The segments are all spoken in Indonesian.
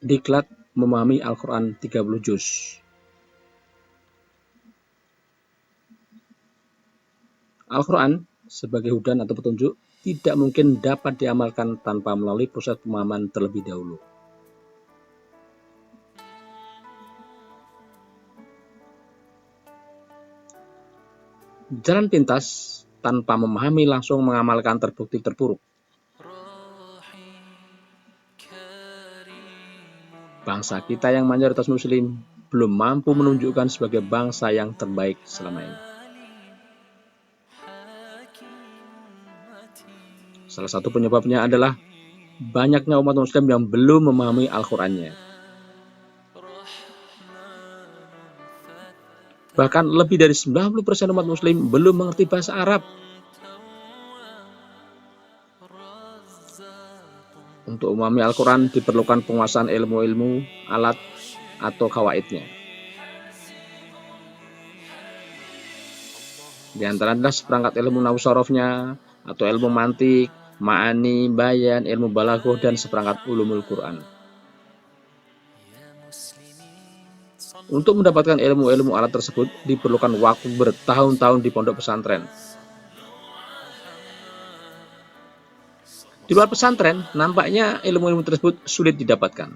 Diklat memahami Al-Quran 30 juz. Al-Quran sebagai hudan atau petunjuk tidak mungkin dapat diamalkan tanpa melalui proses pemahaman terlebih dahulu. Jalan pintas tanpa memahami langsung mengamalkan terbukti terpuruk. Bangsa kita yang mayoritas muslim belum mampu menunjukkan sebagai bangsa yang terbaik selama ini. Salah satu penyebabnya adalah banyaknya umat muslim yang belum memahami Al-Qurannya. Bahkan lebih dari 90% umat muslim belum mengerti bahasa Arab. Untuk memahami Al-Quran diperlukan penguasaan ilmu-ilmu, alat, atau kawaidnya. Di antaranya seperangkat ilmu nahwu sharafnya, atau ilmu mantik, ma'ani, bayan, ilmu balaghah, dan seperangkat ulumul Quran. Untuk mendapatkan ilmu-ilmu alat tersebut diperlukan waktu bertahun-tahun di pondok pesantren. Di luar pesantren, nampaknya ilmu-ilmu tersebut sulit didapatkan.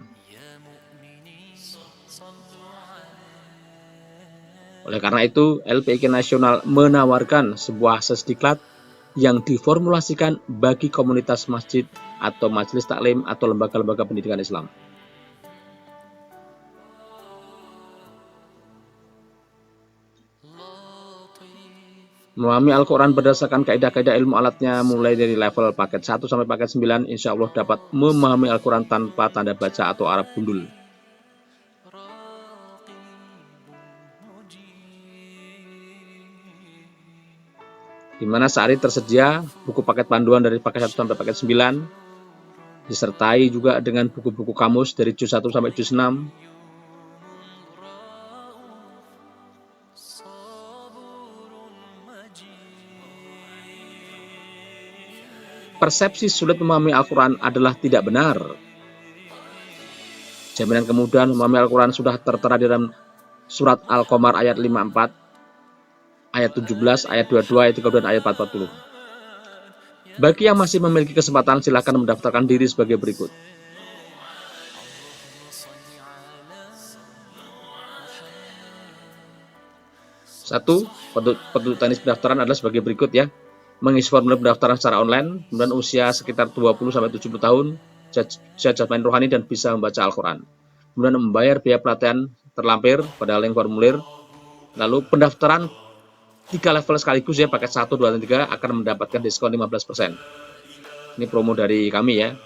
Oleh karena itu, LPIK Nasional menawarkan sebuah akses diklat yang diformulasikan bagi komunitas masjid atau majelis taklim atau lembaga-lembaga pendidikan Islam. Memahami Al-Quran berdasarkan kaidah-kaidah ilmu alatnya mulai dari level paket 1 sampai paket 9, insya Allah dapat memahami Al-Quran tanpa tanda baca atau Arab gundul. Di mana saat ini tersedia buku paket panduan dari paket 1 sampai paket 9, disertai juga dengan buku-buku kamus dari juz 1 sampai juz 6, persepsi sulit memahami Al-Quran adalah tidak benar. Jaminan kemudahan memahami Al-Quran sudah tertera di dalam surat Al-Qamar ayat 54, ayat 17, ayat 22, ayat 32, dan ayat 40. Bagi yang masih memiliki kesempatan, silakan mendaftarkan diri sebagai berikut. 1. Penduduk teknis pendaftaran adalah sebagai berikut ya. Mengisi formulir pendaftaran secara online, kemudian usia sekitar 20-70 tahun, jasmani rohani dan bisa membaca Al-Quran. Kemudian membayar biaya pelatihan terlampir pada link formulir. Lalu pendaftaran 3 level sekaligus ya, paket 1, 2, dan 3 akan mendapatkan diskon 15%. Ini promo dari kami ya.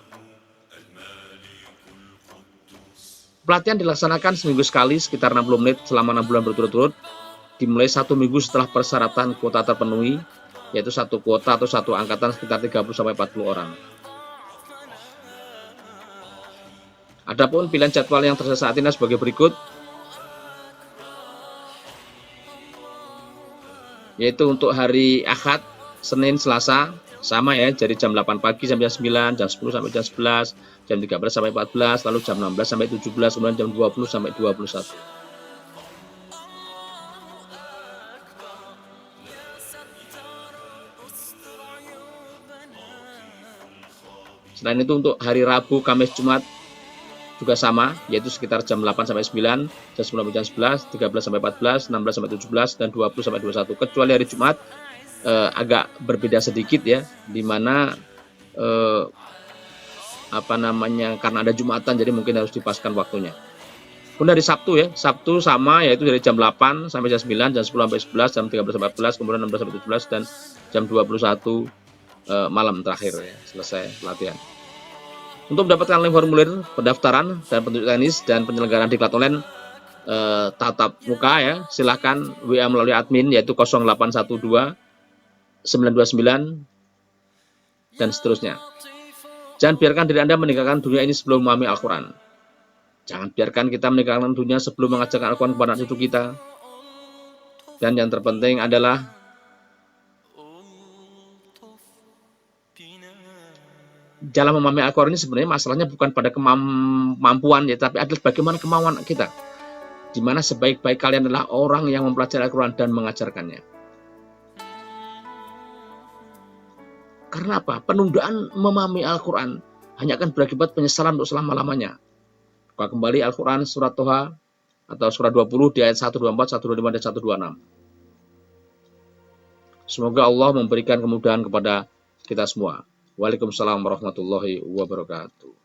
Pelatihan dilaksanakan seminggu sekali sekitar 60 menit selama 6 bulan berturut-turut, dimulai 1 minggu setelah persyaratan kuota terpenuhi, yaitu 1 kuota atau 1 angkatan sekitar 30-40 orang. Adapun pilihan jadwal yang tersedia saat ini sebagai berikut, yaitu untuk hari Ahad, Senin, Selasa, sama ya, dari jam 8 pagi sampai jam 9, jam 10 sampai jam 11, jam 13 sampai 14, lalu jam 16 sampai 17, kemudian jam 20 sampai 21. Selain itu untuk hari Rabu, Kamis, Jumat juga sama, yaitu sekitar jam 8 sampai 9, jam 10 sampai jam 11, 13 sampai 14, 16 sampai 17, dan 20 sampai 21. Kecuali hari Jumat agak berbeda sedikit ya, di mana karena ada Jumatan jadi mungkin harus dipaskan waktunya. Kemudian dari Sabtu ya, Sabtu sama, yaitu dari jam 8 sampai jam 9, jam 10 sampai 11, jam 13 sampai 14, kemudian 16 sampai 17, dan jam 21 malam terakhir ya, selesai pelatihan. Untuk mendapatkan link formulir pendaftaran dan petunjuk teknis dan penyelenggaraan diklat online tatap muka ya, silahkan WA melalui admin yaitu 0812 929 dan seterusnya. Jangan biarkan diri Anda meninggalkan dunia ini sebelum memahami Al-Quran. Jangan biarkan kita meninggalkan dunia sebelum mengajarkan Al-Quran kepada anak cucu kita. Dan yang terpenting adalah dalam memahami Al-Quran ini sebenarnya masalahnya bukan pada kemampuan ya, tapi adalah bagaimana kemauan kita. Di mana sebaik-baik kalian adalah orang yang mempelajari Al-Quran dan mengajarkannya. Karena apa? Penundaan memahami Al-Quran hanya akan berakibat penyesalan untuk selama-lamanya. Kalau kembali Al-Quran surat Toha atau surat 20 di ayat 124, 125, dan 126. Semoga Allah memberikan kemudahan kepada kita semua. Waalaikumsalam warahmatullahi wabarakatuh.